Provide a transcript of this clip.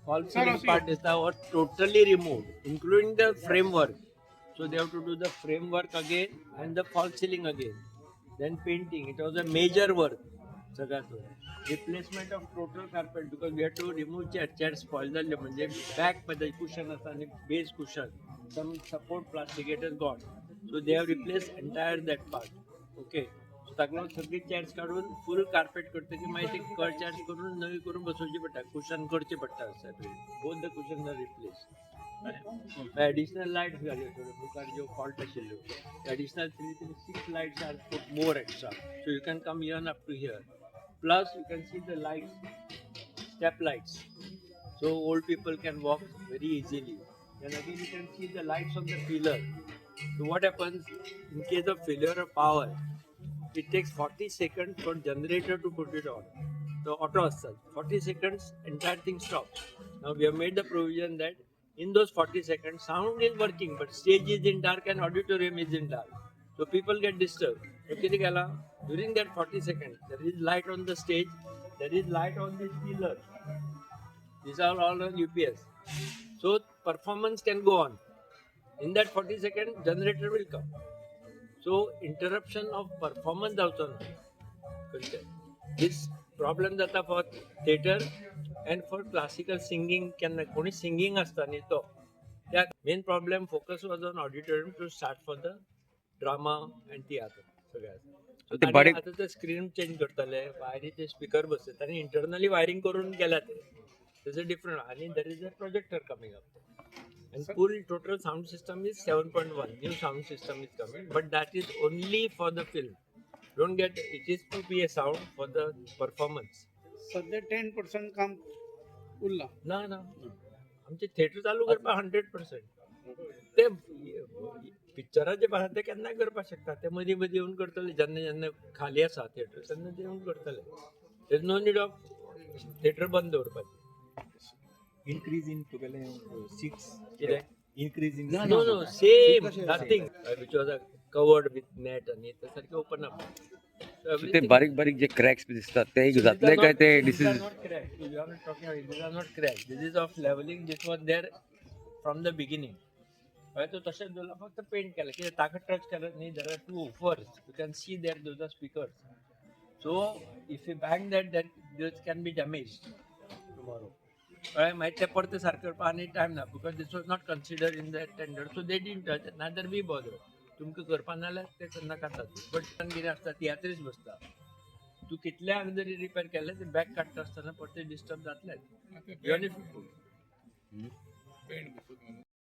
False ceiling part is now totally removed, including the framework. So they have to do the framework again and the false ceiling again. Then painting. It was a major work. सगळ्यात replacement of total carpet because we had to remove chair spoil झाले म्हणजे back मध्ये cushion असतं आणि base cushion. Some support plastic it is gone. So they have replaced entire that part. Okay. सगळं सगळी chairs काढून full carpet करते की माहिती कळ चेअर्स करून नवी करून बसवची पडटा कुशन करचे पडटा separate both the cushion are replace additional lights घाल्यो थोड्यो मुखार ज्यो फॉल्ट आशिल्ल्यो additional 3 6 lights are put more extra so you can come even up to here plus you can see the lights step lights so old people can walk very easily. Then again you can see the lights on the pillar. So what happens in case of failure of power? It takes 40 seconds for generator to put it on. The auto assault. 40 seconds, entire thing stops. Now we have made the provision that in those 40 seconds, sound is working, but stage is in dark and auditorium is in dark. So people get disturbed. During that 40 seconds, there is light on the stage, there is light on this pillar. These are all on UPS. So performance can go on. In that 40 seconds, generator will come. So interruption of performance also not. This problem that for theater and for classical singing can only singing असता न्ही तो त्या main problem focus was on auditorium to start for the drama and theater सगळ्यात so ताणी आता ते screen change करतले वायरीचे speaker बसयत आणि इंटरनली वायरिंग करून गेला ते there's a different and there is a projector coming up and full total sound system is 7.1 new sound system is coming but that is only for the film don't get it is to be a sound for the performance सध्या 10% काम उरला ना ना आमचे theatre चालू करपा 100% ते पिक्चराचे पाहा ते केन्नाय करपाक शकता ते मदीं मदीं येवन करतले जेन्ना जेन्ना खाली आसा थिएटर तेन्ना ते येवन करतले there no need of theatre बंद दवरपाचें increase in तुगेले seats कित्याक increase in No, no, same, nothing. Which was covered with net आणि ते सारखे open up. So ते everything. बारीक बारीक जे क्रॅक्स दिसतात ते So जातले काय ते these are disease not cracked. You are not talking about it. These are not cracked. This is of leveling. This was there from the beginning. तो तशेंच दवरला फक्त पेंट केला कित्याक ताका टच केला न्ही there are two woofers. You can see there those are speakers. So if you bang that, then those can be damaged tomorrow. माहिती ते परते सारखे करपाक आनी टायम ना because this was not consider in the tender so they didn't touch neither we bother तुमकां करपा नाल्यार ते नाका बट कितें आसता तियात्रीच बसता तूं कितल्यांक जरी रिपेर केलें ते बॅग काडटा आसतना परते डिस्टर्ब जातलेच इवन इफ